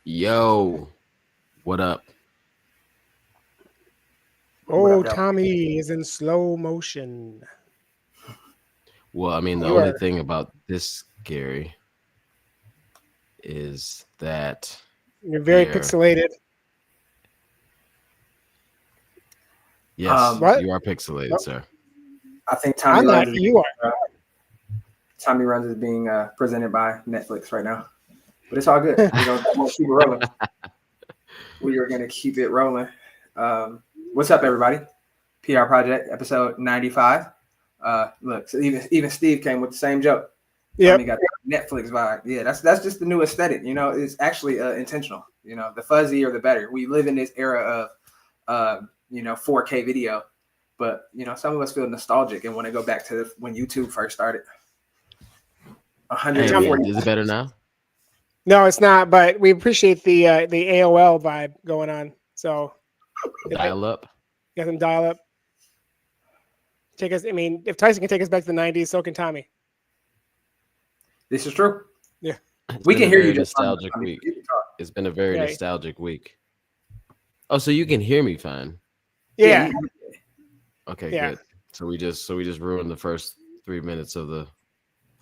Yo, what up? What Oh, up, though? Tommy is in slow motion. Well, I mean, the You only are thing about this, Gary, is that you're very there. pixelated. Yes, Um, What? you are pixelated, Nope. sir. I think I'm not. You are. Tommy Runs is being presented by Netflix right now, but it's all good. We're gonna keep it rolling. We are gonna keep it rolling. What's up, everybody? PR Project episode 95. Look, so even Steve came with the same joke. Tommy Yep. got the Netflix vibe. Yeah, that's just the new aesthetic. You know, it's actually intentional. You know, the fuzzier the better. We live in this era of 4K video, but some of us feel nostalgic and want to go back to when YouTube first started. Hey, 140. is it better now? No, it's not. But we appreciate the AOL vibe going on. So Dial up. get them dial up. Take us. I mean, if Tyson can take us back to the '90s, so can Tommy. This is true. Yeah, It's We been can a hear very you just fine. nostalgic I mean, week. you can talk. It's been a very Yeah. nostalgic week. Oh, so you can hear me fine. Yeah. Okay, Yeah. good. So we just ruined the first 3 minutes of the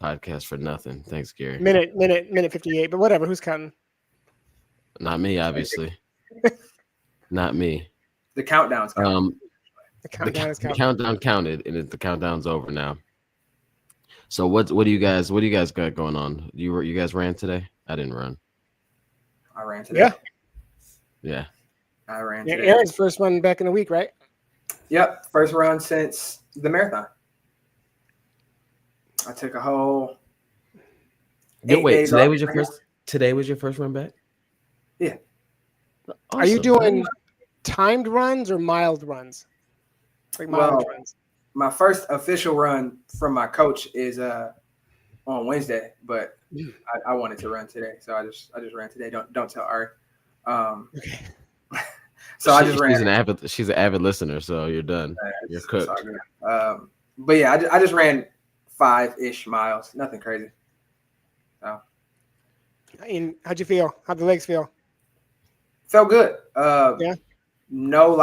podcast for nothing. Thanks, Gary. Minute 58. But whatever. Who's counting? Not me, obviously. Not me. The countdown's coming. The The countdown is counting. countdown counted, and the countdown's over now. So what do you guys got going on? You guys ran today? I didn't run. I ran today. Yeah. Yeah. I ran Yeah. today. Aaron's first one back in a week, right? Yep, first run since the marathon. I took a whole. Wait, days today off. was your first. Today was your first run back. Yeah. Are you Awesome. doing timed runs or mild runs? Like mild Well, runs. My first official run from my coach is on Wednesday, but I wanted to run today, so I just ran today. Don't tell Ari. Okay. So I just ran. She's an avid listener, so you're done. You're It's all cooked. good. But yeah, I just ran 5-ish miles. Nothing crazy. And how'd you feel? How'd the legs feel? Felt good. Yeah. No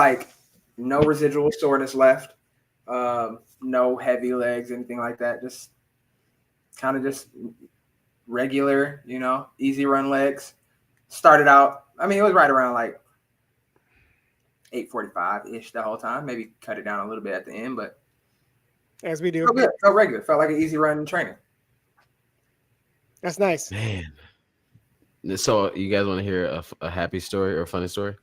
residual soreness left. No heavy legs, anything like that. Just kind of just regular, easy run legs. Started out, I mean, it was right around like 8:45-ish the whole time. Maybe cut it down a little bit at the end, but As we do. felt good. Felt regular. Felt like an easy run in training. That's nice. Man. So you guys want to hear a happy story or a funny story?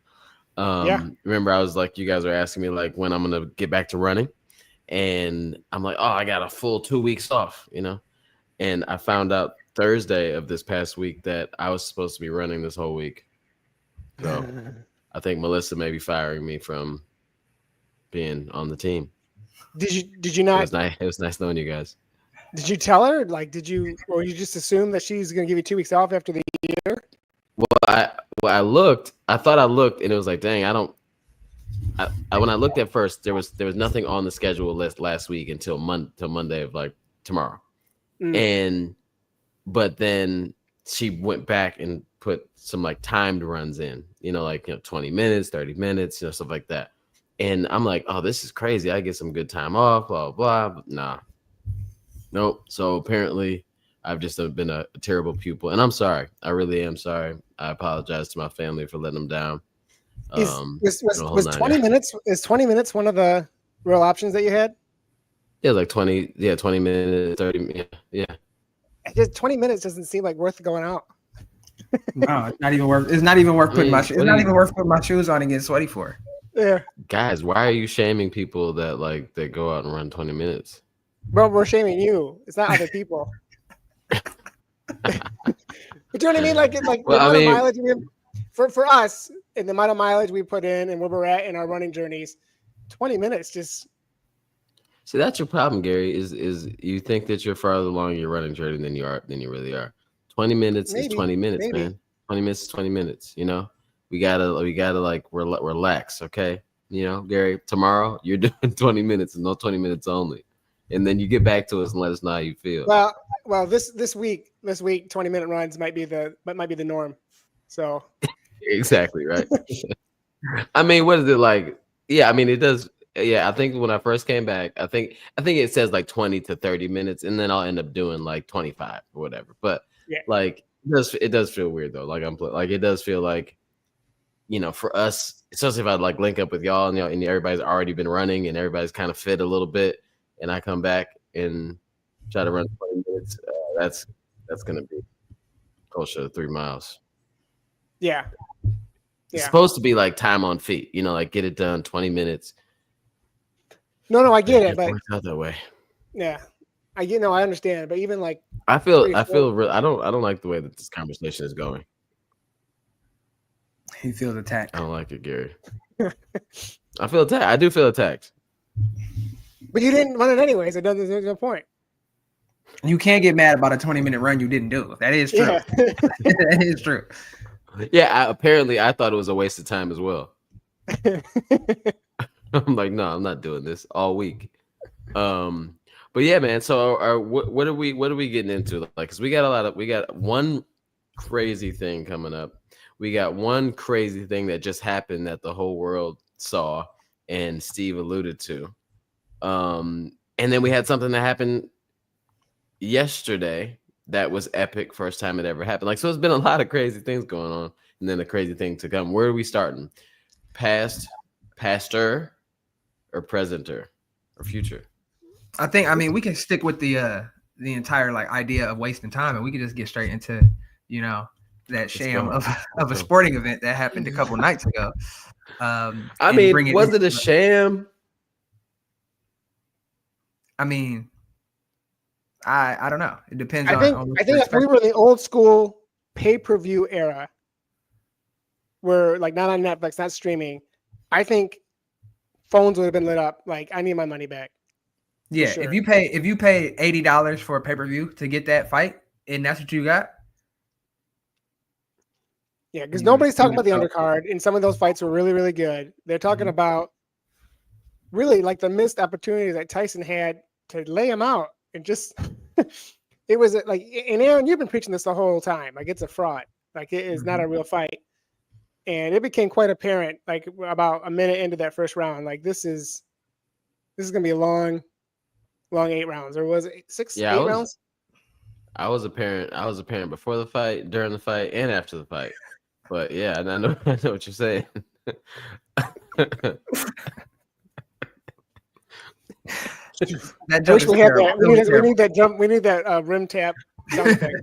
Yeah. Remember, I was like, you guys are asking me like when I'm gonna get back to running, and I'm like, oh, I got a full 2 weeks off, and I found out Thursday of this past week that I was supposed to be running this whole week. So I think Melissa may be firing me from being on the team. Did you It not? was nice. It was nice knowing you guys. Did you tell her? Like, or you just assume that she's going to give you 2 weeks off after the year? I looked. I thought I looked, and it was like, dang, I don't. When I looked at first, there was nothing on the schedule list last week until Monday of like tomorrow, but then she went back and put some like timed runs in, 20 minutes, 30 minutes, stuff like that. And I'm like, oh, this is crazy. I get some good time off, blah blah blah. But nah, nope. So apparently, I've just been a terrible pupil, and I'm sorry. I really am sorry. I apologize to my family for letting them down. Was 20 minutes? Is 20 minutes one of the real options that you had? Yeah, like 20. Yeah, 20 minutes, 30. Yeah. Just 20 minutes doesn't seem like worth going out. No, it's not even worth. It's not even worth putting my. It's not even worth putting my shoes on and getting sweaty for. Yeah. Guys, why are you shaming people that go out and run 20 minutes? Bro, we're shaming you. It's not other people. But you know what I mean? Like Well, the amount of mileage for us, and the amount of mileage we put in and where we're at in our running journeys, 20 minutes just. See, that's your problem, Gary. Is you think that you're farther along your running journey than you really are. 20 minutes is 20 minutes, man. 20 minutes is 20 minutes. We gotta like relax, okay? Gary. Tomorrow you're doing 20 minutes and no 20 minutes only, and then you get back to us and let us know how you feel. Well, this week, 20-minute runs might be the norm. So Exactly, right. I mean, what is it like? Yeah, I mean, it does. Yeah, I think when I first came back, I think it says like 20 to 30 minutes, and then I'll end up doing like 25 or whatever. But yeah, like, it does feel weird though. Like like it does feel like, for us, especially if I like link up with y'all and and everybody's already been running and everybody's kind of fit a little bit, and I come back and try to run 20 minutes, that's gonna be closer to 3 miles. yeah, It's yeah. supposed to be like time on feet, like get it done 20 minutes. No, I get it, but works out that way. yeah, I understand. But even like I feel Pretty real. I don't like the way that this conversation is going. He feels attacked. I don't like it, Gary. I feel attacked. I do feel attacked. But you didn't run it anyways. There's no point. You can't get mad about a 20-minute run you didn't do. That is true. Yeah. That is true. Yeah, apparently I thought it was a waste of time as well. I'm like, no, I'm not doing this all week. But yeah, man. So, what are we getting into? Like, because we got one crazy thing coming up. We got one crazy thing that just happened that the whole world saw and Steve alluded to. And then we had something that happened yesterday that was epic. First time it ever happened. Like, so it's been a lot of crazy things going on, and then a crazy thing to come. Where are we starting? Past, pastor, or presenter, or future? I mean, we can stick with the entire like idea of wasting time, and we can just get straight into that sham of a sporting event that happened a couple nights ago. I mean, was it a sham? I mean, I don't know. It depends. I think if we were in the old school pay-per-view era, where like not on Netflix, not streaming, I think phones would have been lit up. Like, I need my money back. Yeah, sure. if you pay $80 for a pay-per-view to get that fight, and that's what you got. Yeah, because nobody's talking about the undercard, and some of those fights were really, really good. They're talking about really like the missed opportunities that Tyson had to lay him out, and just it was like, and Aaron, you've been preaching this the whole time. Like, it's a fraud. Like, it is not a real fight, and it became quite apparent like about a minute into that first round. Like, this is gonna be a long 8 rounds, or was it 8 rounds? I was a parent before the fight, during the fight, and after the fight. But yeah, I know what you're saying. That I wish we had that. We need that jump. We need that rim tap sound effect.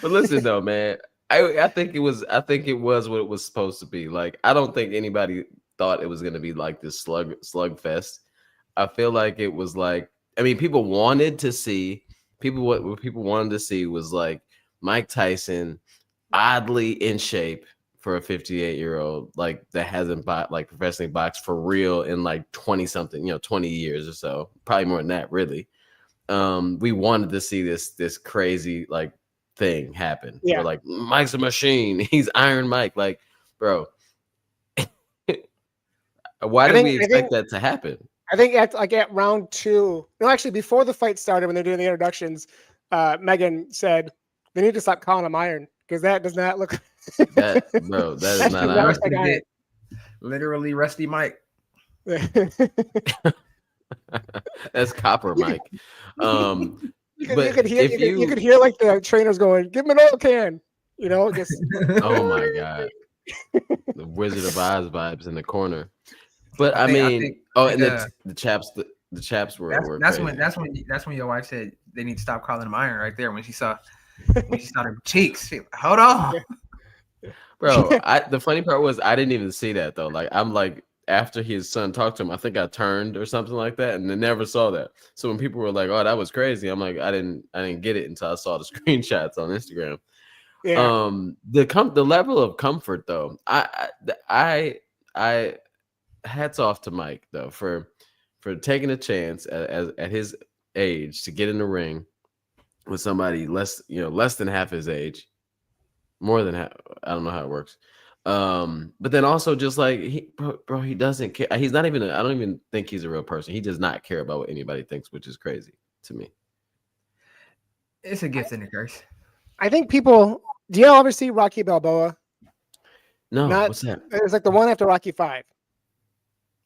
But listen, though, man, I think it was what it was supposed to be. Like, I don't think anybody thought it was going to be like this slugfest. I feel like it was like, I mean, people wanted to see. What people wanted to see was like Mike Tyson, oddly in shape for a 58-year-old, like that hasn't professionally boxed for real in like 20 years or so, probably more than that, really. We wanted to see this crazy like thing happen. Yeah, we're like, Mike's a machine. He's Iron Mike. Like, bro, why did we expect that to happen? I think at round 2, no, actually before the fight started, when they're doing the introductions, Megan said they need to stop calling him Iron, because that does not look. That is not Iron. Like Iron. Literally Rusty Mike. That's Copper Mike. You could hear like the trainers going, "Give him an oil can," just. Oh my god, the Wizard of Oz vibes in the corner. But the chaps were. That's when your wife said they need to stop calling him Iron right there when she saw her cheeks. Hold on, bro. The funny part was I didn't even see that though. Like, I'm like, after his son talked to him, I think I turned or something like that, and I never saw that. So when people were like, "Oh, that was crazy," I'm like, I didn't get it until I saw the screenshots on Instagram. Yeah. The level of comfort though, I hats off to Mike though for taking a chance at his age to get in the ring with somebody less than half his age, more than half. I don't know how it works. But then also just like he doesn't care. He's not even. I don't even think he's a real person. He does not care about what anybody thinks, which is crazy to me. It's a gift and a curse. I think people Do y'all ever see Rocky Balboa? No, Not- what's that? It was like the one after Rocky 5.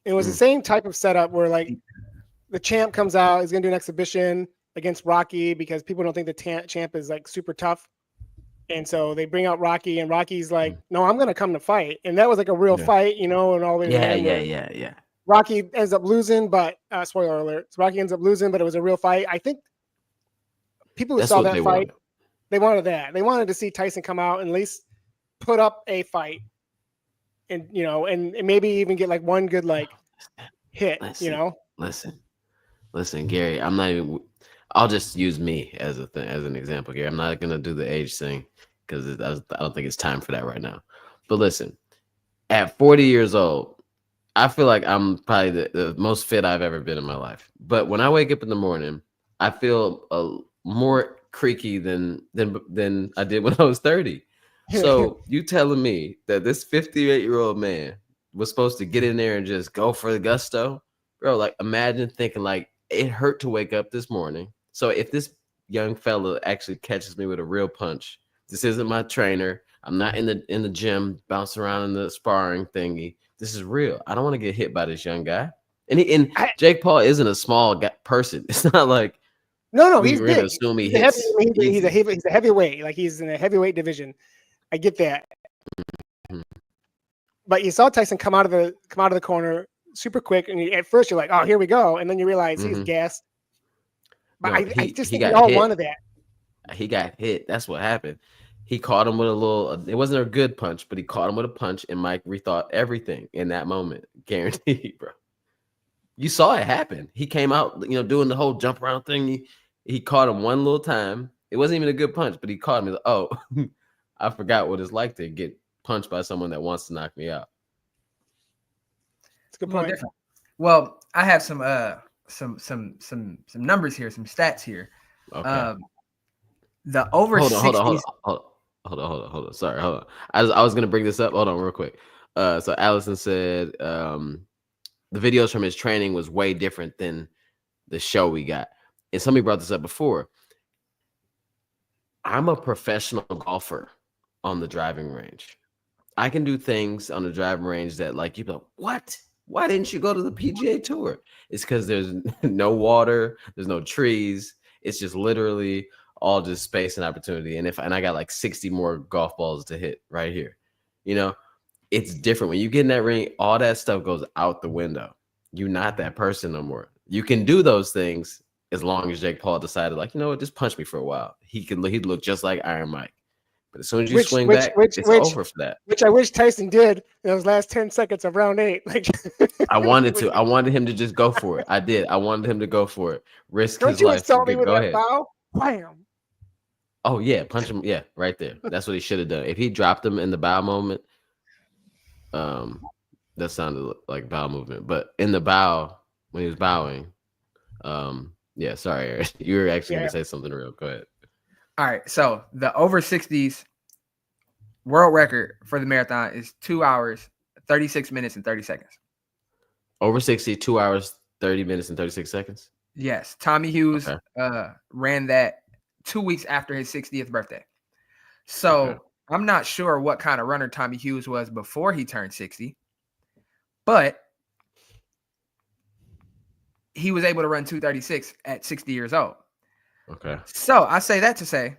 It was the same type of setup where like the champ comes out, he's gonna do an exhibition against Rocky because people don't think the champ is like super tough. And so they bring out Rocky, and Rocky's like, "No, I'm gonna come to fight." And that was like a real fight, and all the way to the end where Rocky ends up losing, but spoiler alert, Rocky ends up losing, but it was a real fight. I think people who saw that fight, they wanted that. They wanted to see Tyson come out and at least put up a fight, and and maybe even get like one good like hit. Listen, Gary. I'm not even. I'll just use me as an example, Gary. I'm not gonna do the age thing because I don't think it's time for that right now. But listen, at 40 years old, I feel like I'm probably the most fit I've ever been in my life. But when I wake up in the morning, I feel more creaky than I did when I was 30. So you telling me that this 58-year-old man was supposed to get in there and just go for the gusto, bro? Like, imagine thinking like it hurt to wake up this morning. So if this young fella actually catches me with a real punch, this isn't my trainer. I'm not in the gym bouncing around in the sparring thingy. This is real. I don't want to get hit by this young guy. And Jake Paul isn't a small person. It's not like no, he's big. Assume he hits. He's a heavyweight. Like he's in a heavyweight division. I get that. But you saw Tyson come out of the corner super quick, and at first you're like, "Oh, here we go," and then you realize he's gassed. But I just think we all wanted that. He got hit. That's what happened. He caught him with a little. It wasn't a good punch, but he caught him with a punch, and Mike rethought everything in that moment. Guaranteed, bro. You saw it happen. He came out, doing the whole jump around thing. He caught him one little time. It wasn't even a good punch, but he caught him. Like, oh, I forgot what it's like to get punched by someone that wants to knock me out. It's a good point. Well, I have some numbers here, some stats here. Okay. The over 60s. Hold on. Sorry, hold on. I was gonna bring this up. Hold on, real quick. So Allison said the videos from his training was way different than the show we got. And somebody brought this up before. I'm a professional golfer on the driving range. I can do things on the driving range that like you'd be like, what? Why didn't you go to the PGA Tour? It's because there's no water, there's no trees. It's just literally all just space and opportunity. And I got like 60 more golf balls to hit right here. It's different. When you get in that ring, all that stuff goes out the window. You're not that person no more. You can do those things as long as Jake Paul decided, like, just punch me for a while. He'd look just like Iron Mike. But as soon as you swing back, it's over for that. Which I wish Tyson did in those last 10 seconds of round 8. Like I wanted him to just go for it. I did. I wanted him to go for it. Risk his life. Don't you insult me with that foul? Wham. Oh, yeah. Punch him. Yeah, right there. That's what he should have done. If he dropped him in the bow moment, that sounded like bowel movement. But in the bow, when he was bowing, yeah, sorry, Eric. You were actually going to say something real. Go ahead. All right. So the over 60s world record for the marathon is 2 hours, 36 minutes, and 30 seconds. Over 60, 2 hours, 30 minutes, and 36 seconds? Yes. Tommy Hughes ran that 2 weeks after his 60th birthday. So I'm not sure what kind of runner Tommy Hughes was before he turned 60, but he was able to run 2:36 at 60 years old. Okay. So I say that to say,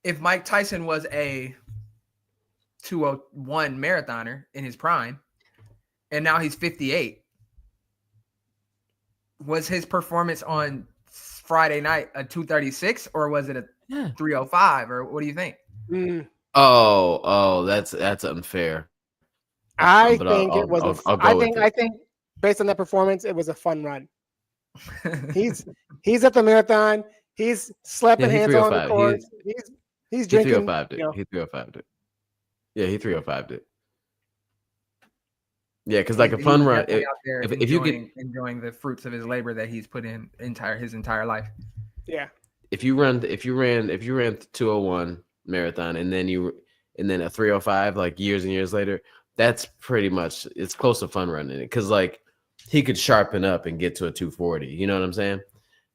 if Mike Tyson was a 2:01 marathoner in his prime, and now he's 58, was his performance on Friday night a 2:36 or was it a 3:05 or what do you think? Oh, that's unfair. I think it was. I think based on that performance, it was a fun run. He's at the marathon. He's slapping hands on the course. He's drinking. He 305'd it. He 305'd it. Yeah, he 305'd it. Yeah, because like a fun run. If you get enjoying the fruits of his labor that he's put in his entire life. Yeah. If you ran 201 marathon and then a 305 like years and years later, that's pretty much it's close to fun running it because like he could sharpen up and get to a 240. You know what I'm saying?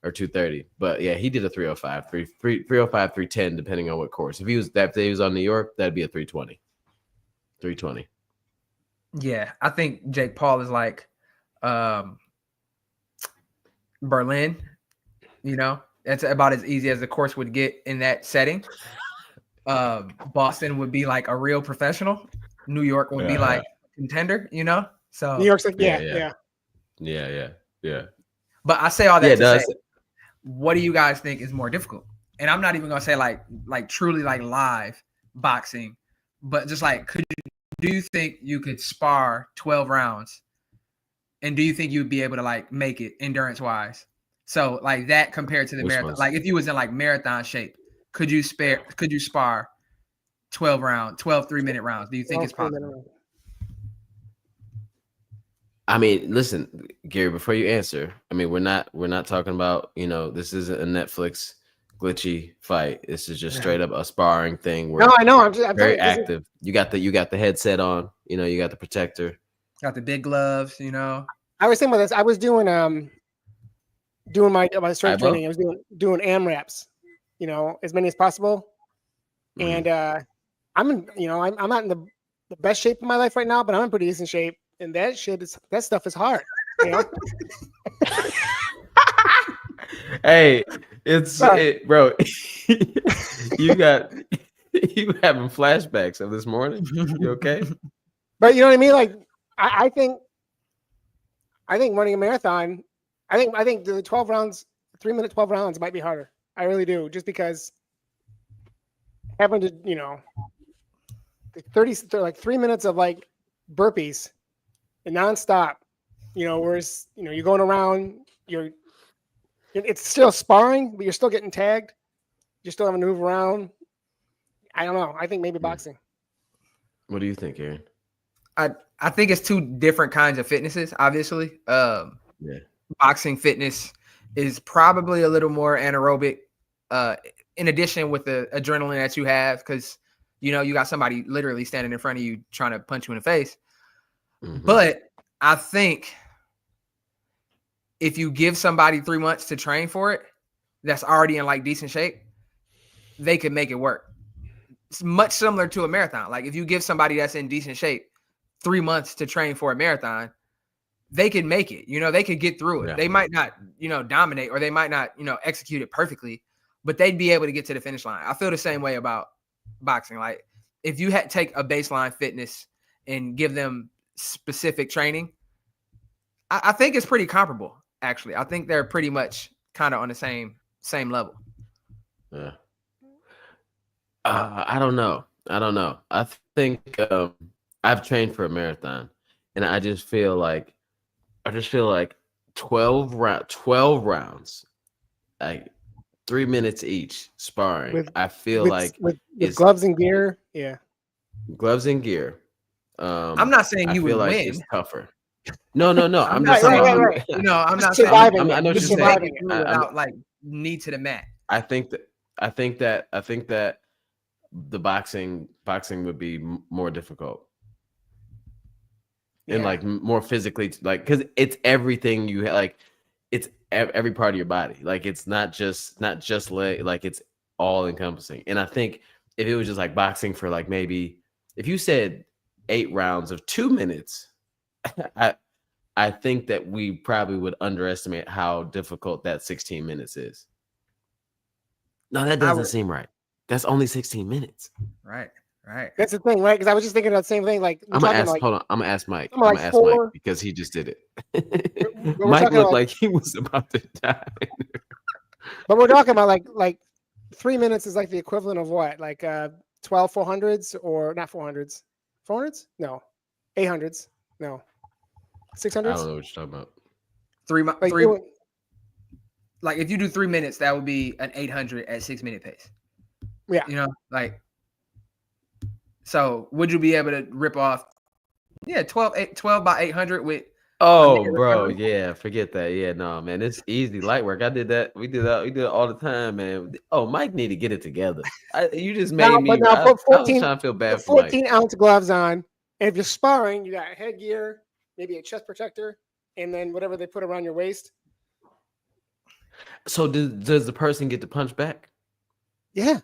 or 230. But yeah, he did a 305, 305, 310, depending on what course. If he was that day he was on New York, that'd be a 320. 320. Yeah, I think Jake Paul is like Berlin. You know, that's about as easy as the course would get in that setting. Boston would be like a real professional. New York would be like a contender. You know, so New York's like yeah. But I say all that to does. say, what do you guys think is more difficult? And I'm not even gonna say like truly like live boxing, but just like do you think you could spar 12 rounds? And do you think you'd be able to like make it endurance wise? So like that compared to the marathon, ones? like if you was in like marathon shape, could you spar 12 3-minute rounds? Do you think it's possible? I mean, listen, Gary, before you answer, I mean, we're not talking about, this isn't a Netflix glitchy fight. This is just straight up a sparring thing. No, I know. I'm very active. You got the headset on, you got the protector. Got the big gloves, I was thinking about this. I was doing my strength training. I was doing AMRAPs, as many as possible. Mm-hmm. And I'm not in the best shape of my life right now, but I'm in pretty decent shape. And that stuff is hard. Hey, bro. you having flashbacks of this morning? You okay? But you know what I mean? Like I think running a marathon, I think the 12 rounds, 3-minute 12 rounds might be harder. I really do, just because having to, 3 minutes of like burpees and nonstop, whereas you're going around, it's still sparring, but you're still getting tagged. You're still having to move around. I don't know. I think maybe boxing. What do you think, Aaron? I think it's two different kinds of fitnesses, obviously. Boxing fitness is probably a little more anaerobic, in addition with the adrenaline that you have, because, you got somebody literally standing in front of you trying to punch you in the face. Mm-hmm. But I think if you give somebody 3 months to train for it, that's already in like decent shape, they could make it work. It's much similar to a marathon. Like if you give somebody that's in decent shape 3 months to train for a marathon, they can make it. They could get through it. Yeah. They might not, dominate, or they might not, execute it perfectly, but they'd be able to get to the finish line. I feel the same way about boxing. Like if you take a baseline fitness and give them specific training, I think it's pretty comparable. Actually, I think they're pretty much kind of on the same level. Yeah. I don't know. I think I've trained for a marathon, and I just feel like 12 rounds, like 3 minutes each sparring. I feel with gloves and gear. Yeah. Gloves and gear. I'm not saying you would win. It's tougher. No. I'm just right. I'm not surviving. I know what you're saying. Without like knee to the mat. I think that the boxing would be more difficult. And like more physically, like, because it's everything you like, it's every part of your body. Like it's not just leg, like it's all encompassing. And I think if it was just like boxing for like, maybe if you said 8 rounds of 2 minutes, I think that we probably would underestimate how difficult that 16 minutes is. No, that doesn't seem right. That's only 16 minutes. Right. That's the thing, right? Because I was just thinking about the same thing. Like, I'm gonna ask Mike. I'm gonna ask Mike because he just did it. Mike looked like he was about to die. But we're talking about like 3 minutes is like the equivalent of what? Like 12 400s, or not 400s? 400s? No. 800s? No. 600s? I don't know what you're talking about. Like if you do 3 minutes, that would be an 800 at 6 minute pace. Yeah. So would you be able to rip off 12 by 800 with bro, yeah, forget that. Yeah, no, man, it's easy light work. I did that. We did it all the time, man. Oh, Mike need to get it together. You just made me. I was trying to feel bad for Mike. 14-ounce gloves on, and if you're sparring, you got headgear, maybe a chest protector, and then whatever they put around your waist. So does the person get to punch back? Yeah,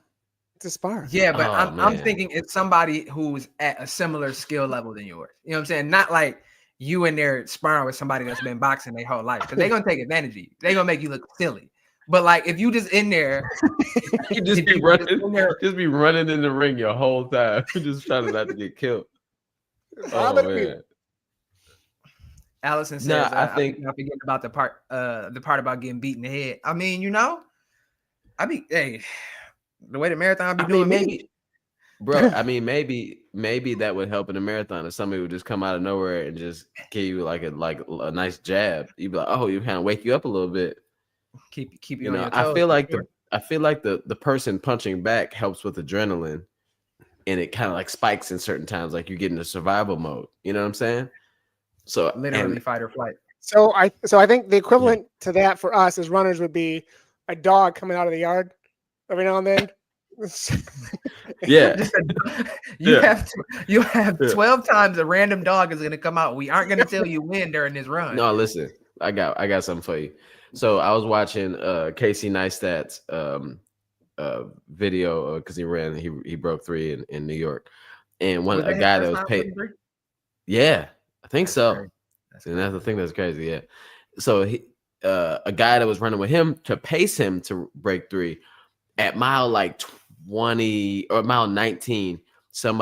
it's a spar. Yeah, but Oh, I'm man. thinking it's somebody who's at a similar skill level than yours. You know what I'm saying? Not like you in there sparring with somebody that's been boxing their whole life, because they're gonna take advantage of you. They're gonna make you look silly. But like if you just in there, You just if be you running, in there- just be running in the ring your whole time, just trying not to get killed. Oh Bothering man. people. Allison says, Nah, I I think think I'm forgetting about the part about getting beat in the head. I mean, you know, hey, the way the marathon be I doing mean, me. maybe, bro. I mean, maybe that would help in a marathon if somebody would just come out of nowhere and just give you like a nice jab. You'd be like, oh, you kind of wake you up a little bit. keep you You on know, your toes. I feel like the person punching back helps with adrenaline, and it kind of like spikes in certain times, like you get into survival mode. You know what I'm saying? So literally and fight or flight. So I think the equivalent to that for us as runners would be a dog coming out of the yard every now and then. yeah, You Yeah. have 12 times a random dog is gonna come out. We aren't gonna tell you when during this run. no, listen, I got something for you. So I was watching Casey Neistat's video because he broke 3 in New York, and Was a that his guy first that was time paid. winning 3? Yeah, I think so. crazy. That's And that's the thing that's crazy. Yeah. So a guy that was running with him to pace him to break 3 at mile like 20 or mile 19. A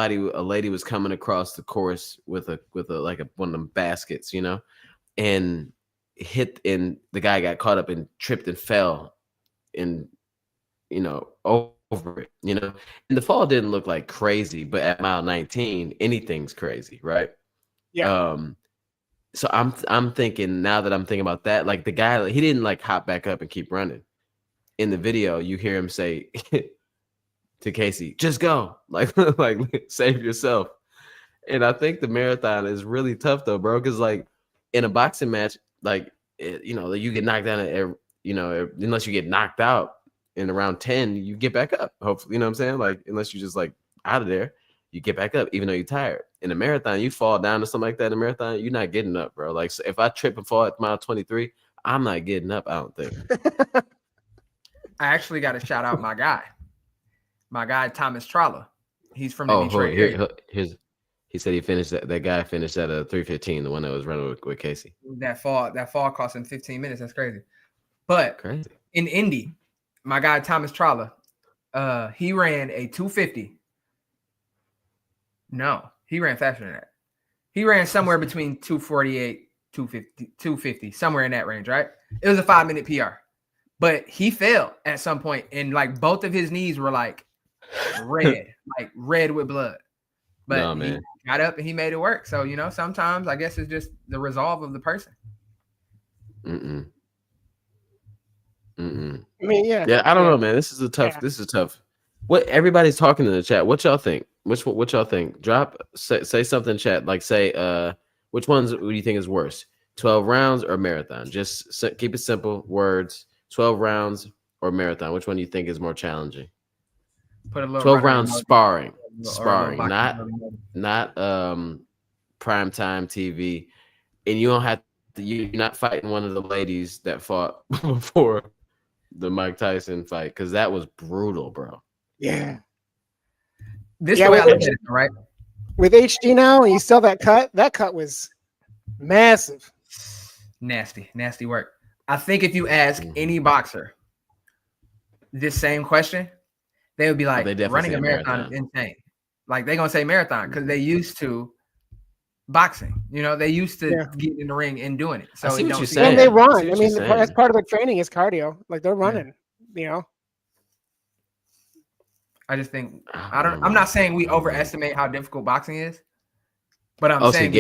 lady was coming across the course with a like one of them baskets, you know, and the guy got caught up and tripped and fell and, you know, over it, you know, and the fall didn't look like crazy, but at mile 19, anything's crazy, right? Yeah. So I'm thinking, now that I'm thinking about that, like the guy, he didn't like hop back up and keep running. In the video, you hear him say to Casey, "Just go, like save yourself." And I think the marathon is really tough though, bro, because like in a boxing match, like you know, you get knocked down unless you get knocked out in around 10, you get back up. Hopefully, you know what I'm saying? Like unless you just like out of there, you get back up even though you're tired. In a marathon, you fall down or something like that in a marathon, you're not getting up, bro. Like so if I trip and fall at mile 23, I'm not getting up, I don't think. I actually got to shout out my guy Thomas Trolla. He's from the Detroit area. He said he finished that guy finished at a 3:15, the one that was running with Casey. That fall cost him 15 minutes. That's crazy. But Crazy. in Indy, my guy Thomas Trolla, he ran a 250. No, he ran faster than that. He ran somewhere between 248, 250, somewhere in that range, right? It was a 5-minute PR. But he fell at some point, and like both of his knees were like red, like red with blood. But he got up and he made it work. So, you know, sometimes I guess it's just the resolve of the person. I mean, yeah. Yeah, I don't know, man. This is tough. What everybody's talking in the chat. What y'all think? What y'all think? Say something in chat. Like say which ones do you think is worse? 12 rounds or marathon? Just keep it simple. Words. 12 rounds or marathon? Which one do you think is more challenging? Put a little 12 rounds sparring, not prime time TV, and you don't have to. You're not fighting one of the ladies that fought before the Mike Tyson fight, because that was brutal, bro. Yeah. This way I look at it, right? With HD now, and you saw that cut was massive. Nasty work. I think if you ask any boxer this same question, they would be like, running a marathon is insane. Like they're gonna say marathon because they used to boxing. You know, they used to get in the ring and doing it. So and they run. I mean, that's part of the training is cardio. Like they're running. Yeah. You know. I just think I'm not saying we overestimate how difficult boxing is, but I'm saying.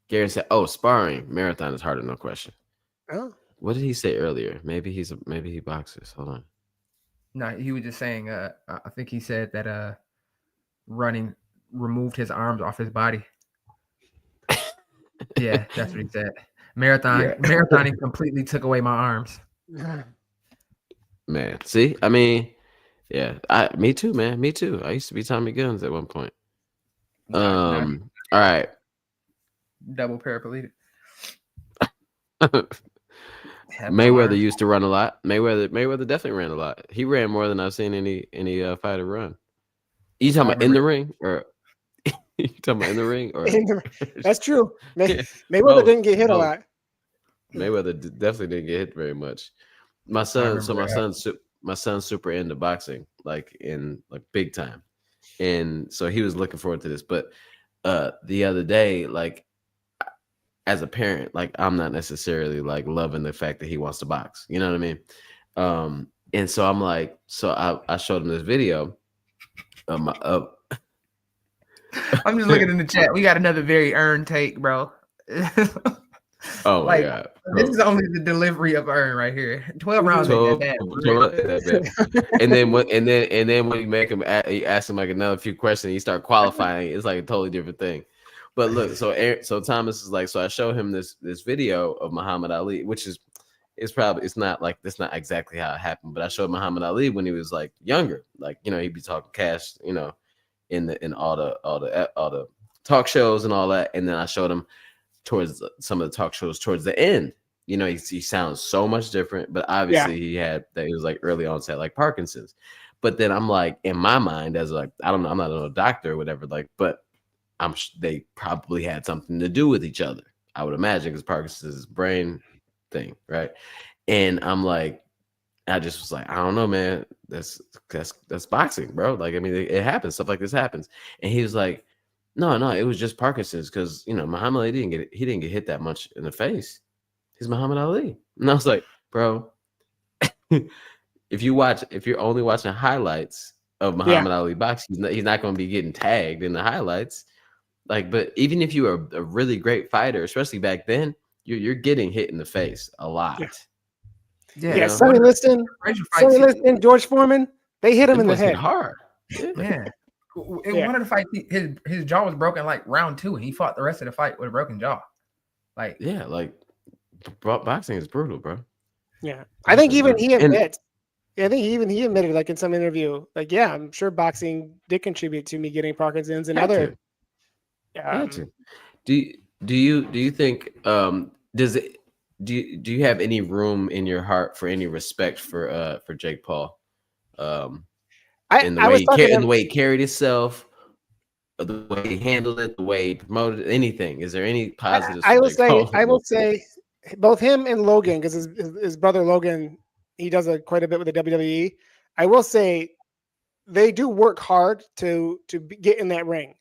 Garen said, sparring marathon is harder, no question. Oh. What did he say earlier? Maybe he boxes. Hold on. No, he was just saying. I think he said that running removed his arms off his body. Yeah, that's what he said. Marathoning completely took away my arms. Man, see, I mean, yeah, me too, man. Me too. I used to be Tommy Guns at one point. All right. Double paraplegic. Mayweather used to run a lot. Mayweather definitely ran a lot. He ran more than I've seen any fighter run. You talking about in the ring or you talking about in the ring or That's true. Yeah, Mayweather didn't get hit a both. lot. Mayweather definitely didn't get hit very much. My son's super into boxing, like big time, and so he was looking forward to this. But the other day, like as a parent, like I'm not necessarily like loving the fact that he wants to box. You know what I mean? And so I'm like, so I showed him this video of my I'm just looking in the chat. We got another very earned take, bro. Oh my god! This is only the delivery of earn right here. 12 rounds ain't that bad. And then when you make him, you ask him like another few questions, you start qualifying. It's like a totally different thing. But look, so Thomas is like, so I show him this video of Muhammad Ali, which is it's not exactly how it happened, but I showed Muhammad Ali when he was like younger, like he'd be talking cash, in all the talk shows and all that, and then I showed him towards some of the talk shows towards the end. He sounds so much different, but obviously he was like early onset like Parkinson's. But then I'm like, in my mind, as like, I don't know, I'm not a doctor or whatever, like, but they probably had something to do with each other, I would imagine, because Parkinson's is a brain thing, right? And I'm like, I just was like, I don't know, man, that's boxing, bro. Like, I mean, it happens, stuff like this happens. And he was like, no, it was just Parkinson's, because Muhammad Ali didn't get hit that much in the face. He's Muhammad Ali. And I was like, bro, if you're only watching highlights of Muhammad Ali boxing, he's not going to be getting tagged in the highlights. Like, but even if you are a really great fighter, especially back then, you're getting hit in the face a lot. Yeah. Sonny Liston, George Foreman, they hit him in the head hard. Yeah. In one of the fights, his jaw was broken like round 2, and he fought the rest of the fight with a broken jaw. Like, boxing is brutal, bro. Yeah, I think even he admits. I think he admitted, like in some interview, like, yeah, I'm sure boxing did contribute to me getting Parkinson's and other. Do you think do you have any room in your heart for any respect for Jake Paul? In the way he carried himself, the way he handled it, the way he promoted anything. Is there any positives? I will say both him and Logan, because his brother Logan, he does quite a bit with the WWE. I will say they do work hard to get in that ring.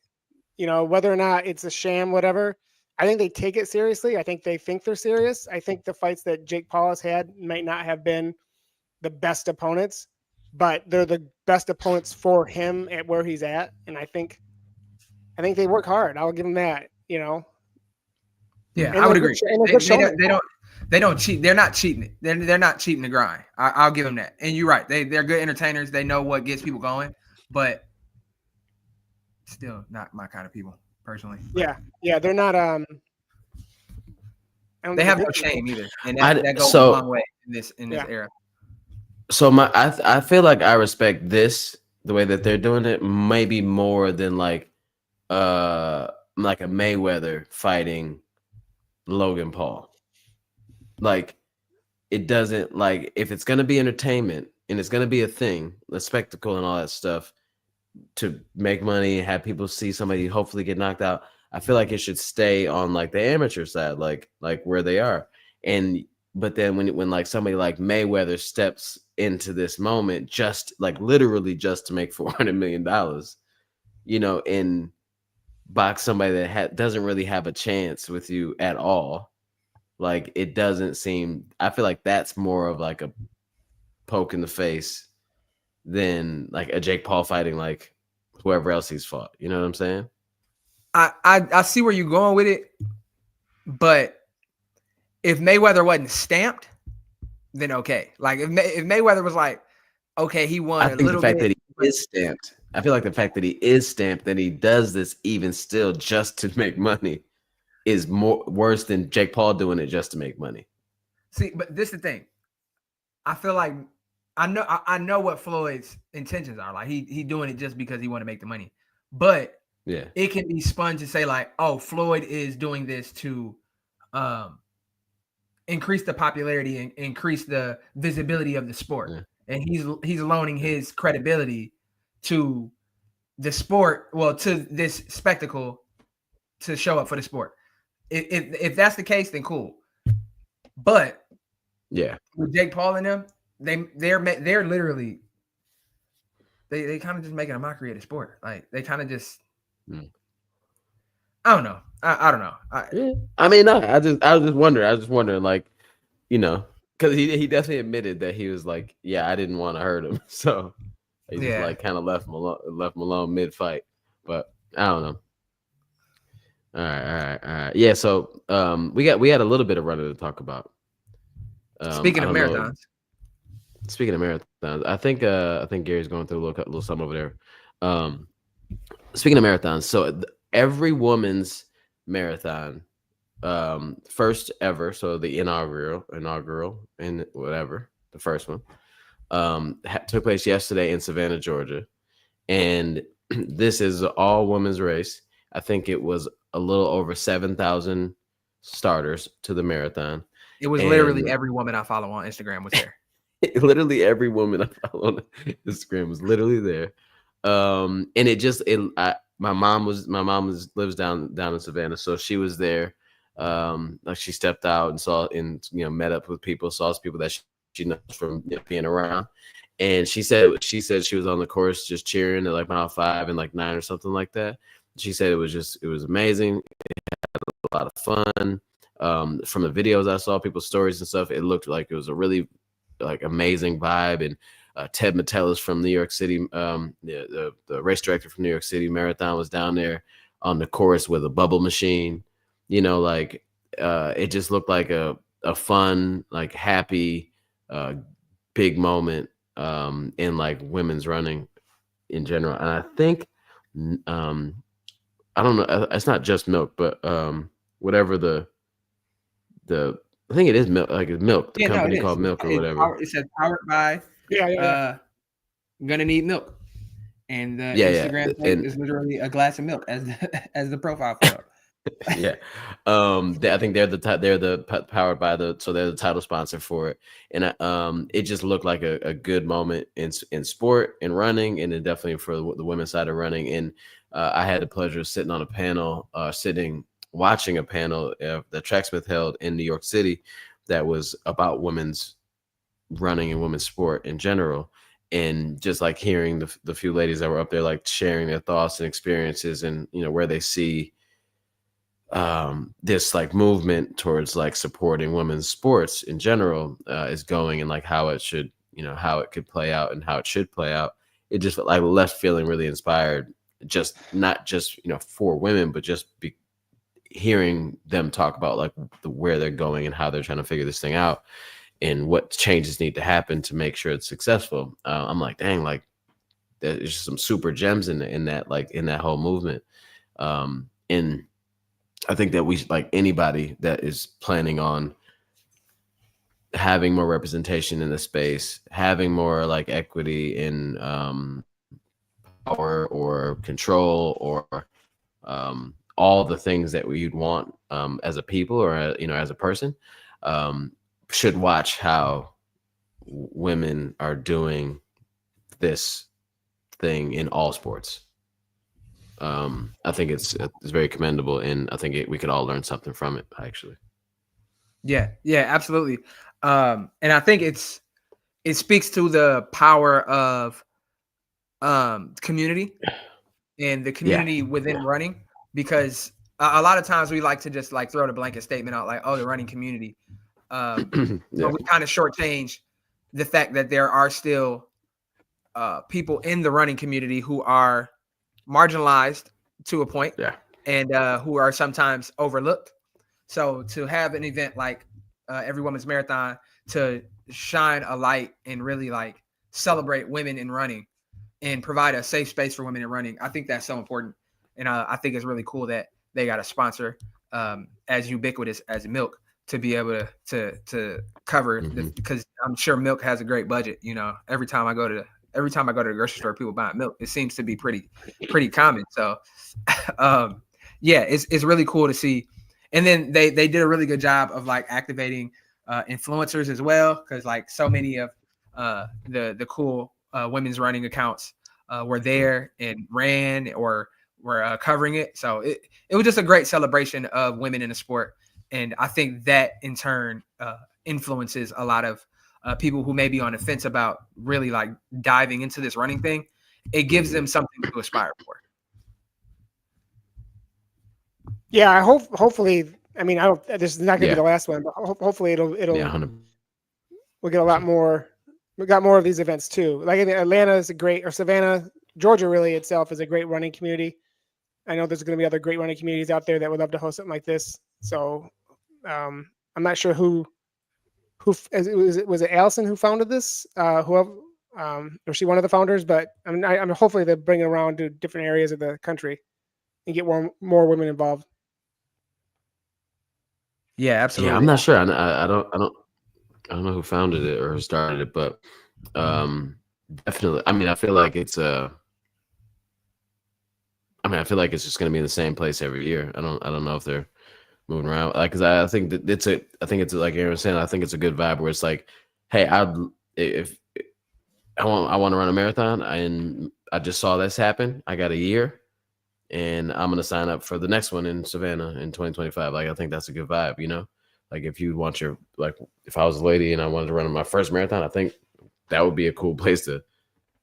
Whether or not it's a sham, whatever. I think they take it seriously. I think they think they're serious. I think the fights that Jake Paul has had might not have been the best opponents, but they're the best opponents for him at where he's at. And I think they work hard. I'll give them that, Yeah, I would agree. They don't cheat. They're not cheating. They're not cheating the grind. I'll give them that. And you're right. They're good entertainers. They know what gets people going, but still not my kind of people personally. Yeah. They're not. They have no shame either, and that goes a long way in this era. So I feel like I respect the way that they're doing it, maybe more than like a Mayweather fighting Logan Paul. Like, it doesn't, like, if it's gonna be entertainment and it's gonna be a thing, a spectacle and all that stuff to make money, have people see somebody hopefully get knocked out, I feel like it should stay on like the amateur side, like where they are. But then when like somebody like Mayweather steps into this moment, just like literally just to make $400 million, and box somebody that doesn't really have a chance with you at all, like, it doesn't seem. I feel like that's more of like a poke in the face than like a Jake Paul fighting like whoever else he's fought. You know what I'm saying? I see where you're going with it, but if Mayweather wasn't stamped, then okay. Like if Mayweather was like, okay, he won. I think the fact that he is stamped. I feel like the fact that he is stamped, that he does this even still just to make money, is worse than Jake Paul doing it just to make money. See, but this is the thing. I feel like I know what Floyd's intentions are. Like he doing it just because he want to make the money. But yeah, it can be spun to say like, oh, Floyd is doing this to increase the popularity and increase the visibility of the sport. Yeah. And he's loaning his credibility to the sport, well, to this spectacle to show up for the sport. If that's the case, then cool. But yeah, with Jake Paul and them, they're literally they kind of just making a mockery of the sport. Like they kind of just I don't know. I don't know. I mean, no, I was just wondering, like, you know, because he definitely admitted that he was like, yeah, I didn't want to hurt him, so he just like kind of left him alone mid fight. But I don't know. All right. Yeah. So we had a little bit of running to talk about. Speaking of marathons. I think Gary's going through a little something over there. Speaking of marathons, so every woman's marathon, first ever, so the inaugural and whatever, the first one, took place yesterday in Savannah, Georgia, and this is an all women's race. I think it was a little over 7,000 starters to the marathon. It was literally every woman I follow on Instagram was there. Literally every woman I follow on Instagram was literally there. And my mom lives down in Savannah, so she was there. Like she stepped out and saw met up with people, saw people that she knows from being around. And she said she was on the course just cheering at like mile 5 and like 9 or something like that. She said it was amazing. It had a lot of fun. From the videos I saw, people's stories and stuff, it looked like it was a really like amazing vibe. And Ted Metellus from New York City, the race director from New York City Marathon, was down there on the course with a bubble machine. It just looked like a fun, like happy, big moment in like women's running in general. And I think I don't know, it's not just milk, but whatever I think it is milk, like it's milk, the company called Milk or whatever. It says powered by Gonna Need Milk. And the Instagram is literally a glass of milk as the profile photo. Yeah. I think they're the powered by so they're the title sponsor for it. And it just looked like a good moment in sport and running, and then definitely for the women's side of running. And I had the pleasure of sitting on a panel, watching a panel that Tracksmith held in New York City that was about women's running and women's sport in general. And just like hearing the few ladies that were up there, like sharing their thoughts and experiences and, where they see this like movement towards like supporting women's sports in general is going, and like how it should, how it could play out and how it should play out. It just like left feeling really inspired, just not just, for women, but just hearing them talk about like where they're going and how they're trying to figure this thing out and what changes need to happen to make sure it's successful. I'm like, dang, like there's some super gems in that whole movement. And I think that we, like anybody that is planning on having more representation in the space, having more like equity in power or control or all the things that you'd want as a people or as a person, should watch how women are doing this thing in all sports. I think it's very commendable, and I think we could all learn something from it, actually. Yeah, absolutely. And I think it speaks to the power of community and the community within running, because a lot of times we like to just like throw the blanket statement out like, oh, the running community. But we kind of shortchange the fact that there are still people in the running community who are marginalized to a point, and who are sometimes overlooked. So to have an event like Every Woman's Marathon to shine a light and really like celebrate women in running and provide a safe space for women in running, I think that's so important. And I think it's really cool that they got a sponsor as ubiquitous as Milk to be able to cover because I'm sure Milk has a great budget. Every time I go to the grocery store, people buying milk. It seems to be pretty common. So, it's really cool to see. And then they did a really good job of like activating influencers as well, because like so many of the cool women's running accounts were there and ran or were covering it. So it was just a great celebration of women in the sport. And I think that in turn influences a lot of people who may be on the fence about really like diving into this running thing. It gives them something to aspire for. Yeah, I hopefully. I mean, I don't. This is not going to be the last one, but hopefully it'll. Yeah, 100%. We'll get a lot more. We got more of these events too. Like Atlanta is a great, or Savannah, Georgia really itself is a great running community. I know there's going to be other great running communities out there that would love to host something like this. So I'm not sure who was it Allison who founded this? Whoever, or she one of the founders? But I'm hopefully they'll bring it around to different areas of the country and get more women involved. Yeah, absolutely. Yeah, I'm not sure. I don't know who founded it or who started it, but definitely. I mean, I feel like it's just going to be in the same place every year. I don't know if they're moving around. Like, cause I think that it's like Aaron was saying, I think it's a good vibe where it's like, hey, if I want to run a marathon and I just saw this happen, I got a year and I'm going to sign up for the next one in Savannah in 2025. Like, I think that's a good vibe, you know? Like if you want if I was a lady and I wanted to run my first marathon, I think that would be a cool place to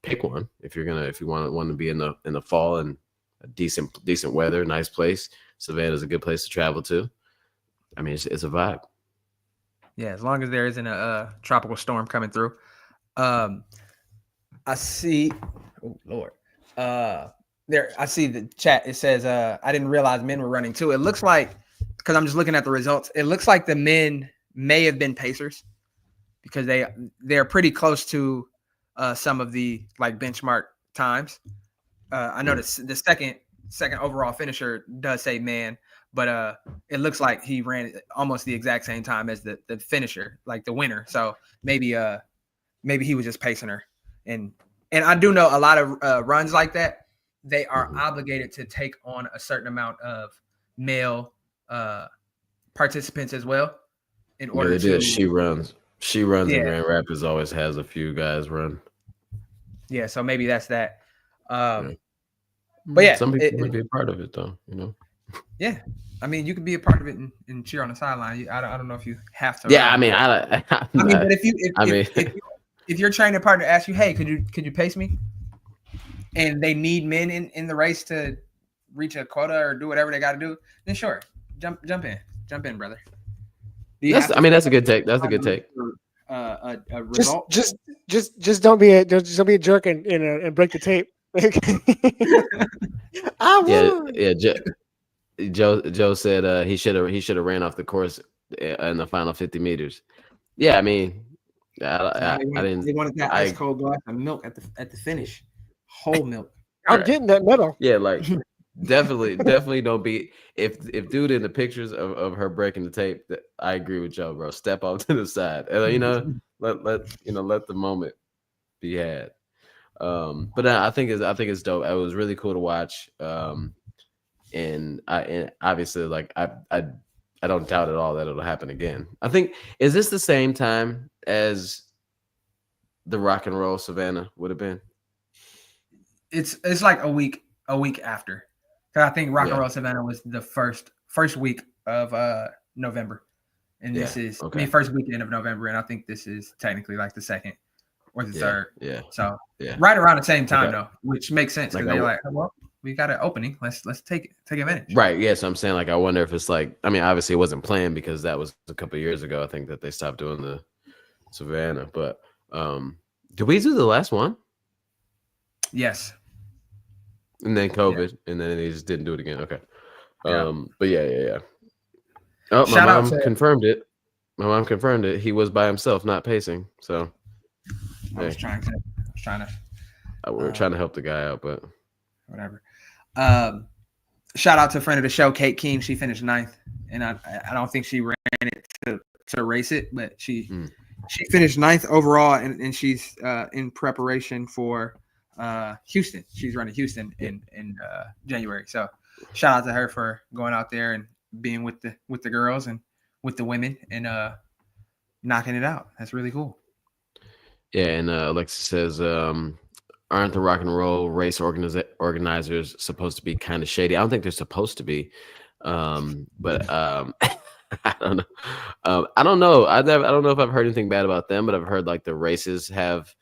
pick one. If you want to be in the fall and decent weather, nice place. Savannah's a good place to travel to. I mean, it's a vibe. Yeah, as long as there isn't a tropical storm coming through. I see. Oh Lord. There, I see the chat. It says, I didn't realize men were running too. It looks like, because I'm just looking at the results, it looks like the men may have been pacers because they're pretty close to some of the like benchmark times. I noticed the second overall finisher does say man, but it looks like he ran almost the exact same time as the finisher, like the winner. So maybe he was just pacing her. And I do know a lot of runs like that, they are obligated to take on a certain amount of male participants as well. In order they do. She runs and Grand Rapids always has a few guys run. Yeah, so maybe that's that. But yeah, some people might be a part of it though, you know. Yeah, I mean, you could be a part of it and cheer on the sideline. I don't know if you have to. Yeah, run. But if your training partner asks you, hey, could you pace me? And they need men in the race to reach a quota or do whatever they got to do, then sure, jump in, brother. That's a good take. That's a good take. A result. Just don't be a jerk and break the tape. Joe said he should have ran off the course in the final 50 meters. Yeah, I mean, I didn't. They wanted that ice cold glass of milk at the finish, whole milk. I'm getting that medal. Yeah, like definitely don't be if dude in the pictures of her breaking the tape. I agree with Joe, bro. Step off to the side, and let the moment be had. But I think it's dope. It was really cool to watch. And obviously, like I don't doubt at all that it'll happen again. I think, is this the same time as the Rock and Roll Savannah would have been? It's like a week after. Because I think Rock and Roll Savannah was the first week of November, and this is the first weekend of November, and I think this is technically like the second or the third. Yeah. So right around the same time though, which makes sense because they're like, well, we got an opening. Let's take advantage. Right. Yeah. So I'm saying, like, I wonder if it's like, I mean, obviously it wasn't planned because that was a couple of years ago. I think that they stopped doing the Savannah. But did we do the last one? Yes. And then COVID, and then they just didn't do it again. Okay. But yeah. Oh, my mom confirmed it. My mom confirmed it. He was by himself, not pacing. So I was trying to. We were trying to help the guy out, but whatever. Shout out to a friend of the show, Kate Keem. She finished 9th, and I don't think she ran it to race it, but she finished 9th overall, and she's in preparation for Houston. She's running Houston in January. So shout out to her for going out there and being with the girls and with the women, and knocking it out. That's really cool. Yeah, and Alexis says, aren't the rock and roll race organizers supposed to be kind of shady? I don't think they're supposed to be, but I don't know. I don't know. I don't know if I've heard anything bad about them, but I've heard like the races have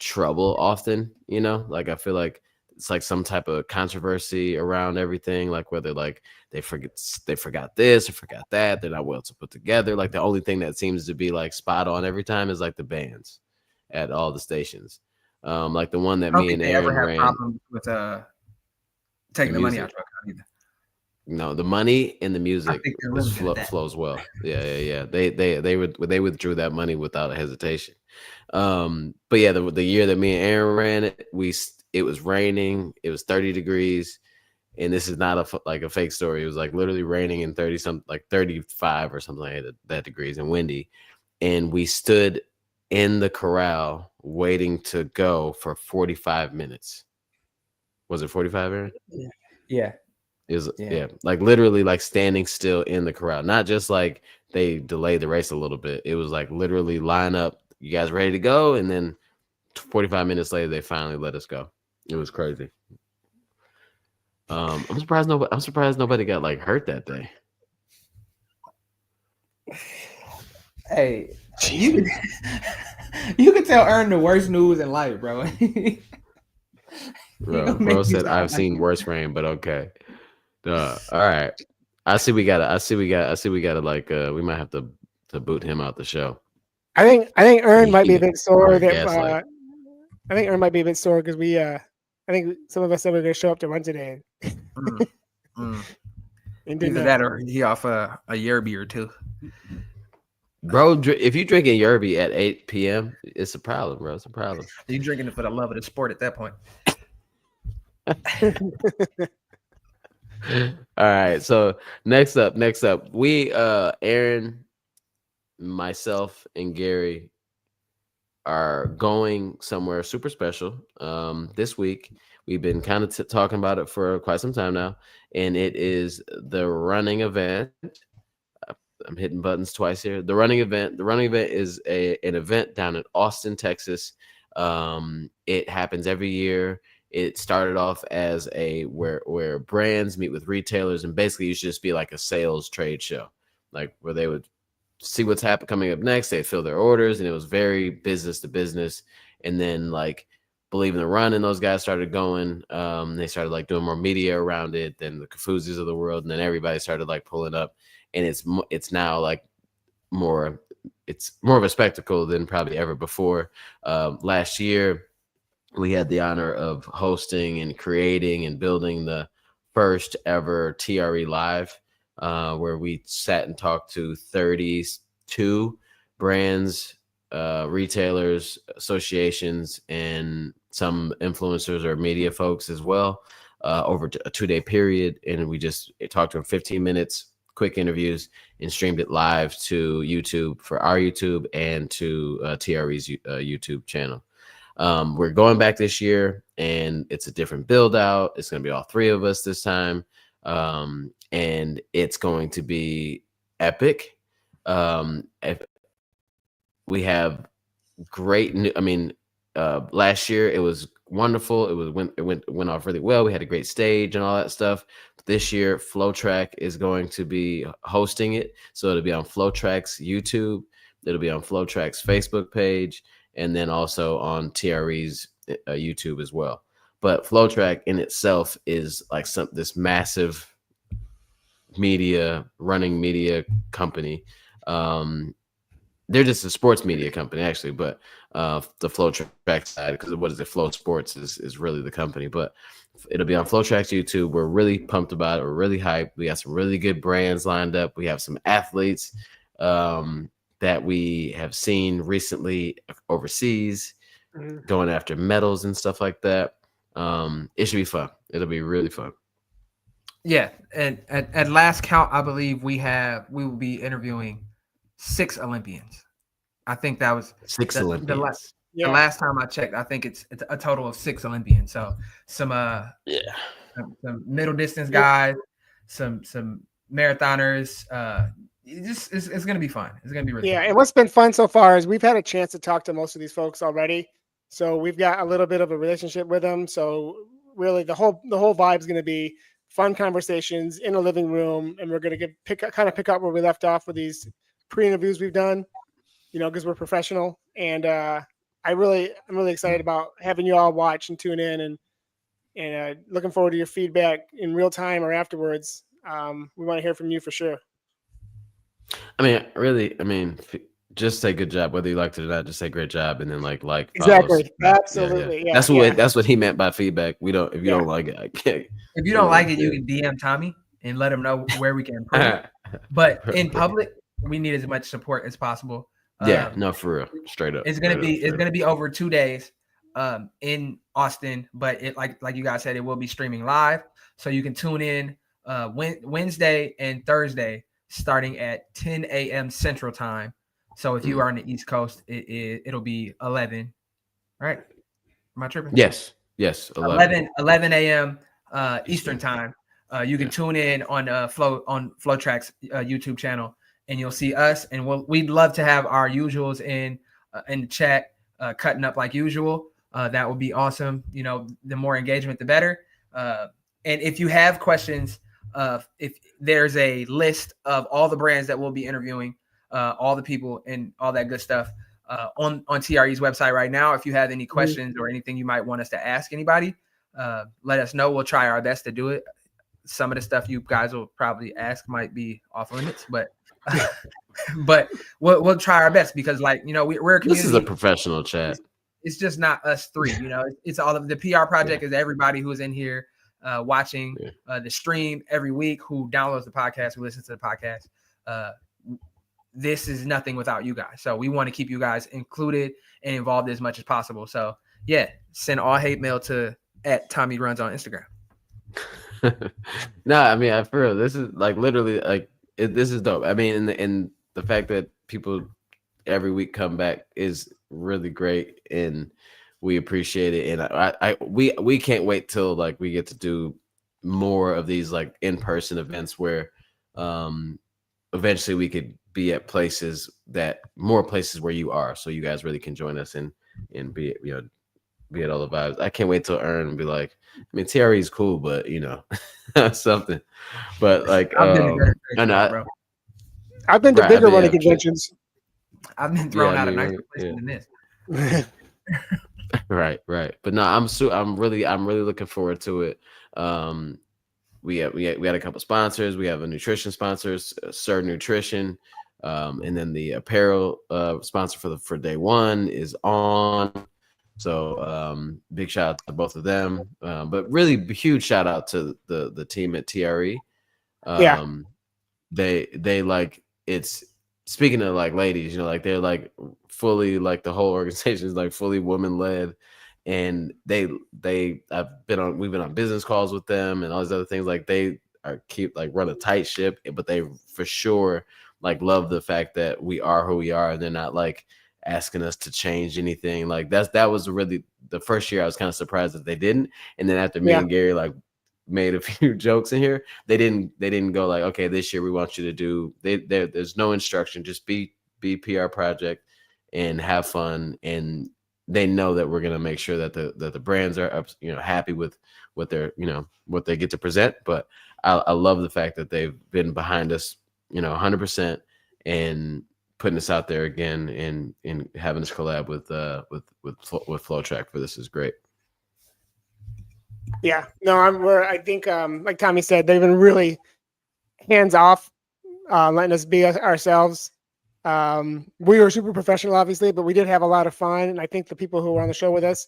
trouble often. You know, like I feel like it's like some type of controversy around everything, like whether like they forgot this or forgot that, they're not well to put together. Like the only thing that seems to be like spot on every time is like the bands at all the stations. Like the one that me and Aaron ran. Problems with taking the money out of either. No, the money and the music flows well. Yeah. They withdrew that money without a hesitation. But yeah, the year that me and Aaron ran it, it was raining. It was 30 degrees, and this is not a fake story. It was like literally raining in 35 or something like that degrees and windy, and we stood in the corral waiting to go for 45 minutes. Was it 45, Aaron? Yeah. Yeah, like literally like standing still in the corral, not just like they delayed the race a little bit. It was like literally line up, you guys ready to go, and then 45 minutes later they finally let us go. It was crazy. I'm surprised nobody got like hurt that day. Hey, you can tell Aaron the worst news in life, bro. Bro said I've seen worse rain, but okay. All right. I see we gotta like we might have to boot him out the show. I think Aaron might be a bit sore that I think Aaron might be a bit sore because I think some of us said we were gonna show up to run today. Either that or he off a yerby or two. Bro, if you drinking yerby at 8 p.m., it's a problem, bro. It's a problem. You drinking it for the love of the sport at that point. All right. So next up, we Aaron, myself, and Gary are going somewhere super special. This week we've been kind of talking about it for quite some time now, and it is the running event. I'm hitting buttons twice here. The running event is an event down in Austin, Texas. It happens every year. It started off as where brands meet with retailers, and basically it should just be like a sales trade show, like where they would see what's coming up next. They fill their orders, and it was very business to business. And then like Believe in the Run and those guys started going. They started like doing more media around it than the Kafuzis of the world, and then everybody started like pulling up. And it's now like it's more of a spectacle than probably ever before. Last year, we had the honor of hosting and creating and building the first ever TRE Live, where we sat and talked to 32 brands, retailers, associations, and some influencers or media folks as well, over a 2-day period. And we just talked to them 15 minutes, quick interviews, and streamed it live to YouTube for our YouTube and to TRE's YouTube channel. We're going back this year, and it's a different build out. It's going to be all three of us this time. And it's going to be epic. We have great last year it was wonderful. It went off really well. We had a great stage and all that stuff. This year, FlowTrack is going to be hosting it. So it'll be on FlowTrack's YouTube. It'll be on FlowTrack's Facebook page, and then also on TRE's YouTube as well. But FlowTrack in itself is like this massive running media company. They're just a sports media company, actually, but the FlowTrack side, because what is it? Flow Sports is really the company, but it'll be on FlowTrack's YouTube. We're really pumped about it. We're really hyped. We got some really good brands lined up. We have some athletes that we have seen recently overseas going after medals and stuff like that. It should be fun. It'll be really fun. Yeah, and at last count, I believe we will be interviewing 6 Olympians. I think that was 6 Olympians. The last time I checked, I think it's a total of 6 Olympians. So some some middle distance guys, some marathoners, it's gonna be fun. It's gonna be really Yeah, fun. and what's been fun so far is we've had a chance to talk to most of these folks already, so we've got a little bit of a relationship with them. So really, the whole vibe is going to be fun conversations in a living room, and we're going to pick up where we left off with these pre-interviews we've done. Because we're professional, and I'm really excited about having you all watch and tune in, and looking forward to your feedback in real time or afterwards. We want to hear from you for sure. I mean, just say good job, whether you liked it or not. Just say great job, and then follows. Exactly, Yeah, absolutely. Yeah. That's what he meant by feedback. If you don't like it, I can't. If you don't like it, you can DM Tommy and let him know where we can improve. But in public, we need as much support as possible. Yeah, no, for real, straight up. It's gonna be over 2 days in Austin, but it like you guys said, it will be streaming live, so you can tune in Wednesday and Thursday starting at 10 a.m. Central Time. So if you are on the East Coast, it'll be 11. Right? Am I tripping? Yes, 11 a.m. Eastern Time. You can tune in on FlowTrack's YouTube channel, and you'll see us. And we'd love to have our usuals in the chat, cutting up like usual. That would be awesome. The more engagement, the better. And if you have questions, if there's a list of all the brands that we'll be interviewing, all the people and all that good stuff on TRE's website right now. If you have any questions or anything you might want us to ask anybody, let us know. We'll try our best to do it. Some of the stuff you guys will probably ask might be off limits, but we'll try our best, because we're a community. This is a professional chat. It's just not us three. It's all of the PR project is everybody who is in here watching the stream every week, who downloads the podcast, who listens to the podcast. This is nothing without you guys. So we want to keep you guys included and involved as much as possible. So yeah, send all hate mail to @TommyRuns on Instagram. No, I mean, for real, this is literally this is dope. I mean, and the fact that people every week come back is really great, and we appreciate it. And we can't wait till we get to do more of these in-person events where eventually we could be at more places where you are, so you guys really can join us and be at all the vibes. I can't wait till Earn and be like, I mean, TRE is cool, but something. But I've been to bigger running conventions. I've been thrown out of nicer places than this. Right. But no, I'm really looking forward to it. We had a couple sponsors. We have a nutrition sponsor, Sir Nutrition, and then the apparel sponsor for day one is On. So big shout out to both of them. But really huge shout out to the team at TRE. They it's, speaking of ladies, they're fully the whole organization is fully woman led, and we've been on business calls with them and all these other things. They run a tight ship, but they for sure love the fact that we are who we are, and they're not asking us to change anything. That was really the first year I was kind of surprised that they didn't. And then after me and Gary made a few jokes in here, they didn't go okay, this year we want you to do there's no instruction, just be PR project and have fun. And they know that we're going to make sure that the brands are happy with what what they get to present. But I love the fact that they've been behind us 100% and putting us out there again and having us collab with FlowTrack for this is great. Yeah, no, I think like Tommy said, they've been really hands off, letting us be ourselves. We were super professional, obviously, but we did have a lot of fun, and I think the people who were on the show with us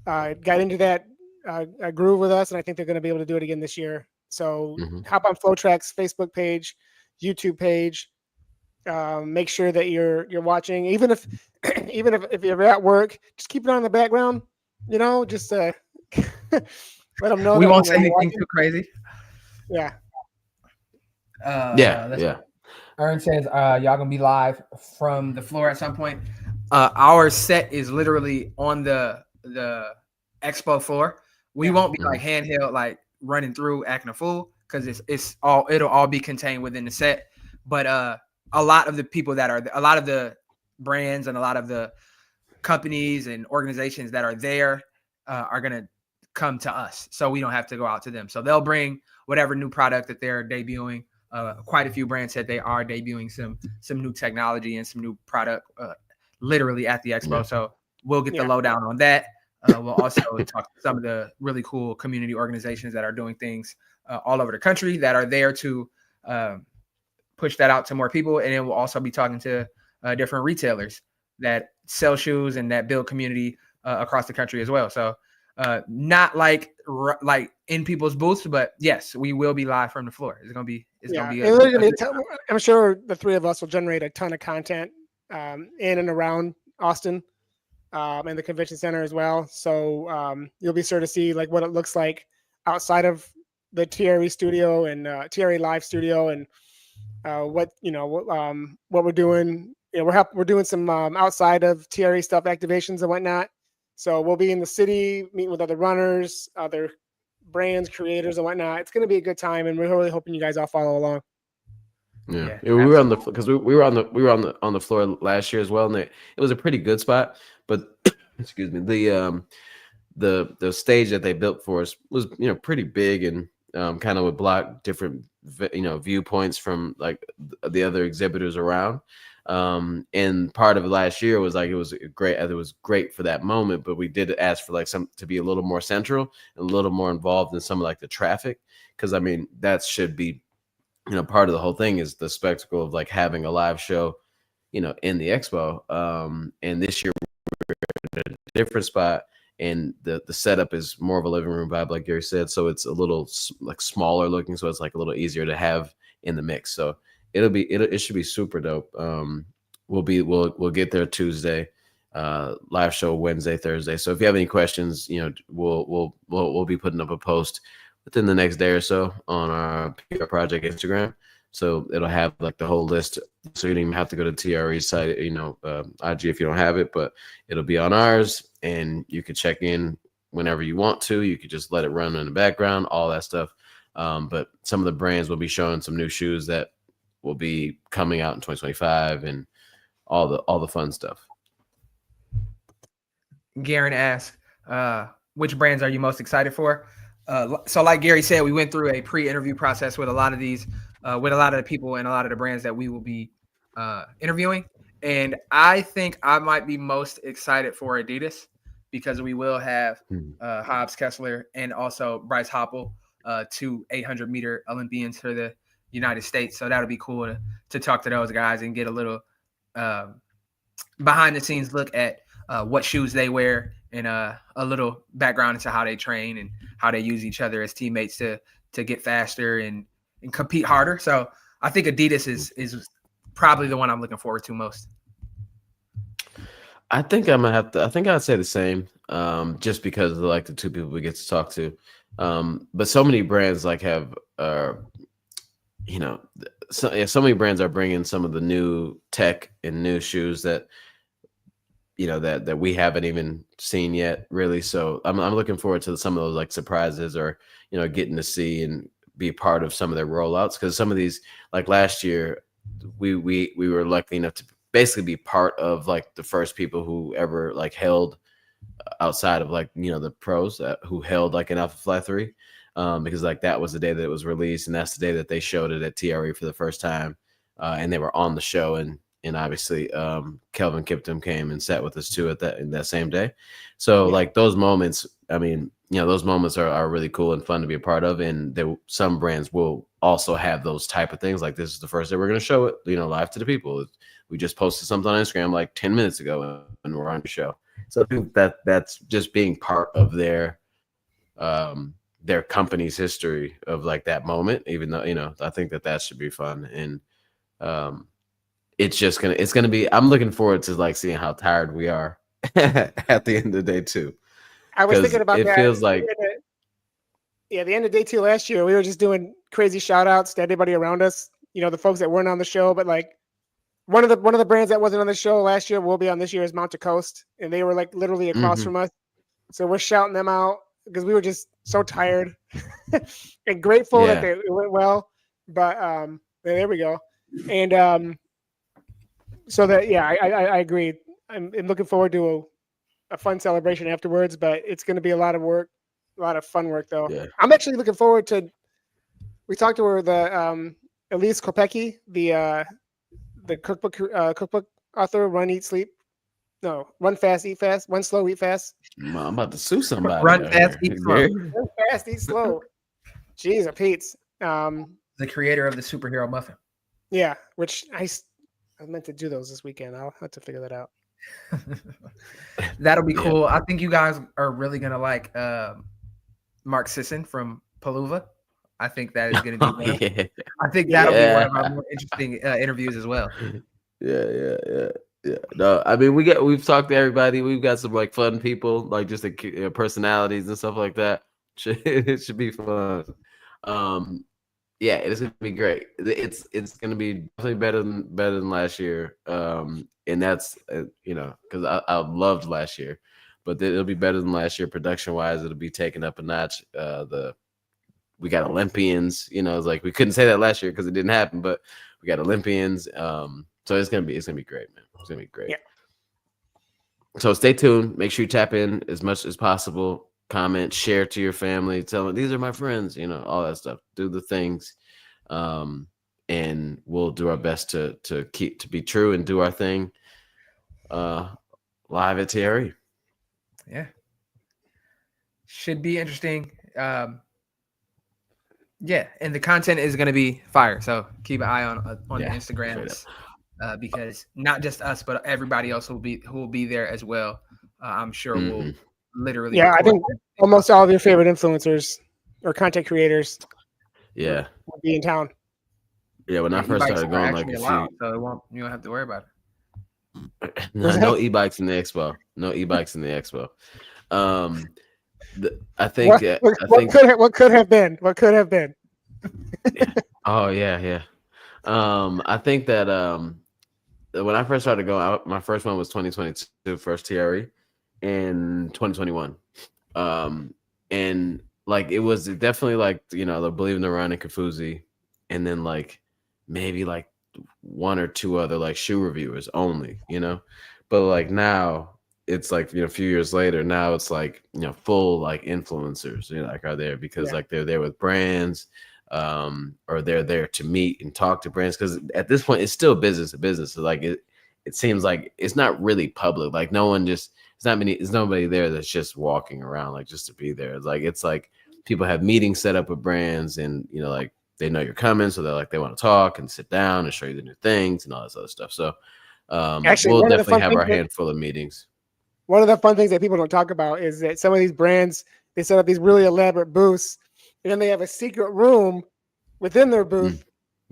got into that groove with us, and I think they're going to be able to do it again this year. So hop on FlowTrack's Facebook page, YouTube page. Make sure that you're watching, even if you're at work, just keep it on in the background. Just let them know. We won't say anything too crazy. Yeah. Earn says y'all gonna be live from the floor at some point. Our set is literally on the expo floor. We won't be handheld, running through acting a fool, because it'll all be contained within the set. but a lot of the people that are, a lot of the brands and a lot of the companies and organizations that are there are going to come to us, so we don't have to go out to them. So they'll bring whatever new product that they're debuting. Quite a few brands said they are debuting some new technology and some new product literally at the expo. Yeah. So we'll get the lowdown on that. We'll also talk to some of the really cool community organizations that are doing things all over the country that are there to push that out to more people. And then we'll also be talking to different retailers that sell shoes and that build community across the country as well. So not like in people's booths, but yes, we will be live from the floor. It's gonna be I'm sure the three of us will generate a ton of content in and around Austin and the convention center as well. So you'll be sure to see like what it looks like outside of the TRE studio and TRE live studio, and what we're doing. We're doing some outside of TRE stuff, activations and whatnot. So we'll be in the city, meeting with other runners, other brands, creators, and whatnot. It's going to be a good time, and we're really hoping you guys all follow along. Yeah, we were on the because we were on the floor last year as well, and it was a pretty good spot. But excuse me, the stage that they built for us was pretty big and kind of would block different viewpoints from like the other exhibitors around. And part of last year was like it was great for that moment, but we did ask for like some to be a little more central and a little more involved in some of like the traffic, because I mean that should be part of the whole thing is the spectacle of like having a live show in the expo. And this year we're in a different spot, and the setup is more of a living room vibe, like Gary said, so it's a little like smaller looking, so it's like a little easier to have in the mix. So it should be super dope. We'll get there Tuesday, live show Wednesday, Thursday. So if you have any questions, we'll be putting up a post within the next day or so on our PR Project Instagram. So it'll have like the whole list, so you don't even have to go to TRE's site, IG if you don't have it, but it'll be on ours, and you can check in whenever you want to. You could just let it run in the background, all that stuff. But some of the brands will be showing some new shoes that will be coming out in 2025 and all the fun stuff. Garen asked, which brands are you most excited for? So like Gary said, we went through a pre-interview process with a lot of these, with a lot of the people and a lot of the brands that we will be interviewing. And I think I might be most excited for Adidas, because we will have Hobbs Kessler and also Bryce Hoppel, 2 800-meter Olympians for the United States. So that'll be cool to talk to those guys and get a little behind the scenes look at what shoes they wear, and a little background into how they train and how they use each other as teammates to get faster and compete harder. So I think Adidas is probably the one I'm looking forward to most. I think I think I'd say the same, just because of like the two people we get to talk to. But so many brands like have, so many brands are bringing some of the new tech and new shoes that that we haven't even seen yet, really. So I'm looking forward to some of those like surprises, or getting to see and be part of some of their rollouts, because some of these, like last year, we were lucky enough to basically be part of like the first people who ever like held outside of like the pros who held like an Alpha Fly 3, because like that was the day that it was released, and that's the day that they showed it at TRE for the first time, and they were on the show, and obviously Kelvin Kiptum came and sat with us too in that same day. So like those moments, I mean, those moments are really cool and fun to be a part of, and some brands will also have those type of things. Like this is the first day we're going to show it, live to the people. We just posted something on Instagram like 10 minutes ago, and we're on the show. So I think that's just being part of their company's history of like that moment, even though, I think that should be fun. And it's gonna be, I'm looking forward to like seeing how tired we are at the end of the day too. I was thinking about that. It feels like, the end of day 2 last year, we were just doing crazy shout outs to everybody around us, the folks that weren't on the show, but like one of the brands that wasn't on the show last year will be on this year's Mount to Coast, and they were like literally across from us. So we're shouting them out because we were just so tired and grateful that it went well. But there we go. And so that I agree. I'm looking forward to a fun celebration afterwards, but it's going to be a lot of work, a lot of fun work though. Yeah. I'm actually looking forward to. We talked to her, the Elise Kopecki, the cookbook author, Run Fast, Eat Fast, Run Slow, Eat Fast. I'm about to sue somebody. Run out fast, here. eat slow. Gary? Run Fast, Eat Slow. Jeez, Pete's. The creator of the superhero muffin. Yeah, which I meant to do those this weekend. I'll have to figure that out. That'll be Yeah. cool. I think you guys are really gonna like Mark Sisson from Palooza. I think that is gonna be. Oh, yeah. I think that'll be one of Yeah. our more interesting interviews as well. Yeah. No, I mean we've talked to everybody. We've got some like fun people, like just the personalities and stuff like that. It should be fun. Yeah, it's gonna be great. It's gonna be definitely better than last year. And that's because I loved last year, but it'll be better than last year production wise. It'll be taken up a notch. We got Olympians. It's like we couldn't say that last year because it didn't happen, but we got Olympians. So it's gonna be great, man. It's gonna be great. Yeah. So stay tuned. Make sure you tap in as much as possible. Comment, share to your family. Tell them these are my friends. All that stuff. Do the things, and we'll do our best to be true and do our thing. Live at TRE. Yeah, should be interesting. Yeah, and the content is going to be fire. So keep an eye on the Instagrams. Because not just us, but everybody else will be there as well. I'm sure we'll literally. Yeah, I think almost all of your favorite influencers or content creators. Yeah, will be in town. Yeah, when I first started going, like, so you don't have to worry about it. No e-bikes in the expo. No e-bikes in the expo. I think. What could have been? What could have been? Oh yeah. I think that when I first started going, my first one was 2022, first TRE, in 2021, and like it was definitely like the Believe in the Run and Kafuzi, and then like maybe like one or two other like shoe reviewers only, but like now it's like a few years later, now it's like full like influencers like are there because like they're there with brands. Or they're there to meet and talk to brands because at this point it's still business to business. So like it seems like it's not really public. Like there's nobody there that's just walking around like just to be there. It's like people have meetings set up with brands and like they know you're coming, so they're like they want to talk and sit down and show you the new things and all this other stuff. So actually, we'll definitely have our handful of meetings. One of the fun things that people don't talk about is that some of these brands, they set up these really elaborate booths. And then they have a secret room within their booth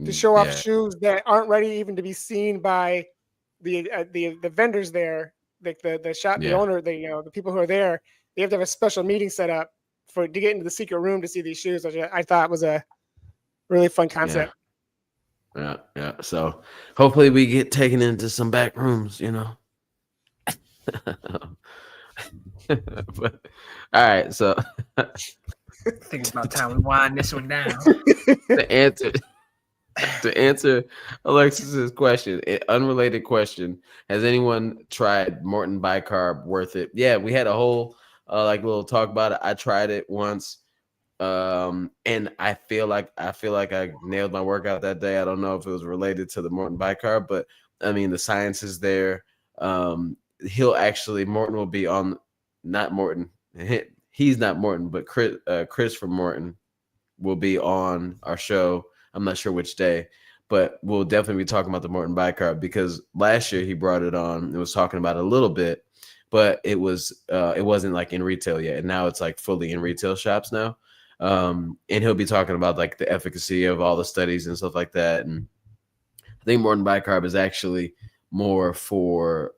to show off shoes that aren't ready even to be seen by the vendors there, like the shop, the owner, the people who are there. They have to have a special meeting set up to get into the secret room to see these shoes, which I thought was a really fun concept. Yeah. So hopefully we get taken into some back rooms, But all right, so. I think it's about time we wind this one down. To answer Alexis's question, unrelated question, has anyone tried Maurten bicarb? Worth it? Yeah, we had a whole little talk about it. I tried it once, and I feel like I nailed my workout that day. I don't know if it was related to the Maurten bicarb, but I mean the science is there. Maurten will be on, not Maurten. He's not Maurten, but Chris from Maurten will be on our show. I'm not sure which day, but we'll definitely be talking about the Maurten bicarb because last year he brought it on and was talking about it a little bit, but it wasn't like in retail yet, and now it's like fully in retail shops now. And he'll be talking about like the efficacy of all the studies and stuff like that. And I think Maurten bicarb is actually more for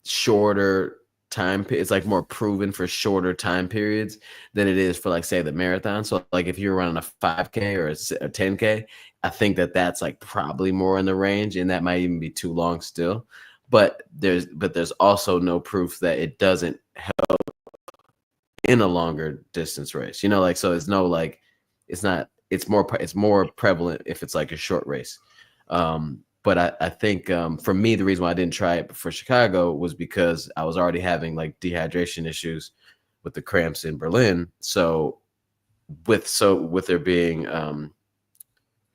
shorter time. It's like more proven for shorter time periods than it is for like say the marathon. So like if you're running a 5K or a 10K, I think that's like probably more in the range, and that might even be too long still. But there's also no proof that it doesn't help in a longer distance race. So it's no like it's not it's more prevalent if it's like a short race. But I think for me, the reason why I didn't try it for Chicago was because I was already having like dehydration issues with the cramps in Berlin. So with there being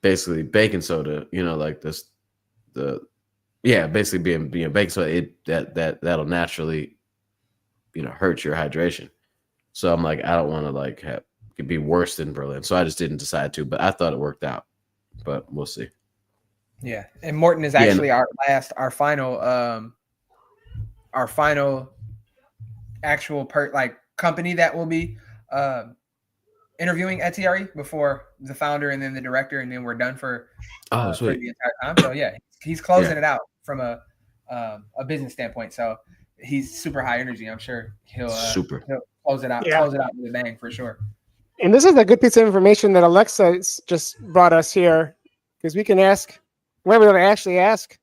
basically baking soda, like basically being baking soda, that'll naturally hurt your hydration. So I'm like, I don't want to like have it be worse than Berlin. So I just didn't decide to, but I thought it worked out. But we'll see. Yeah, and Morton is actually our final actual company that will be interviewing at TRE before the founder and then the director, and then we're done for the entire time. So yeah, he's closing it out from a business standpoint. So he's super high energy. I'm sure he'll close it out with a bang for sure. And this is a good piece of information that Alexa just brought us here, because we can ask. We're able to actually ask.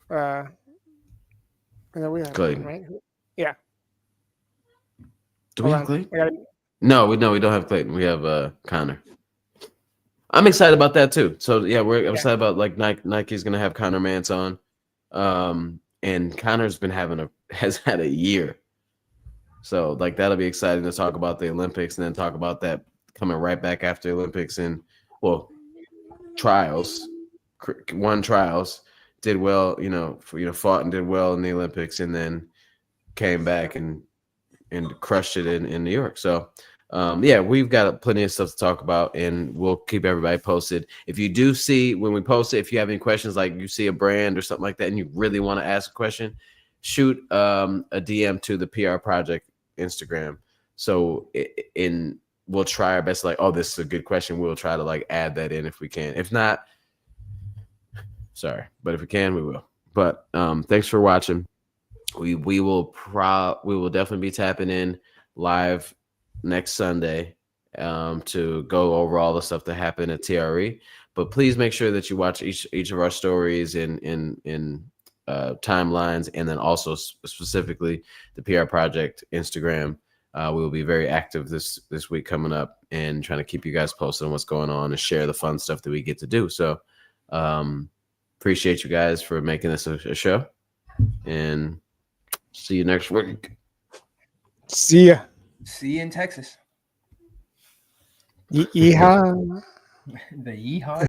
And then we have Clayton, right? Yeah. Do we have Clayton? No, we don't have Clayton. We have Connor. I'm excited about that too. So yeah, I'm excited about like Nike's gonna have Connor Mance on, and Connor's has had a year. So like that'll be exciting to talk about the Olympics and then talk about that coming right back after the Olympics and trials, won trials, did well, fought and did well in the Olympics, and then came back and crushed it in New York. So we've got plenty of stuff to talk about, and we'll keep everybody posted. If you do see when we post it, if you have any questions, like you see a brand or something like that and you really want to ask a question, shoot a DM to the PR Project Instagram. So we'll try our best. Like, oh, this is a good question. We'll try to like add that in if we can. If not, sorry, but if we can, we will. But thanks for watching. We will definitely be tapping in live next Sunday to go over all the stuff that happened at TRE. But please make sure that you watch each of our stories in timelines, and then also specifically the PR Project Instagram. We will be very active this week coming up and trying to keep you guys posted on what's going on and share the fun stuff that we get to do. So appreciate you guys for making this a show, and see you next week. See ya. See you in Texas. Yeehaw. The yeehaw.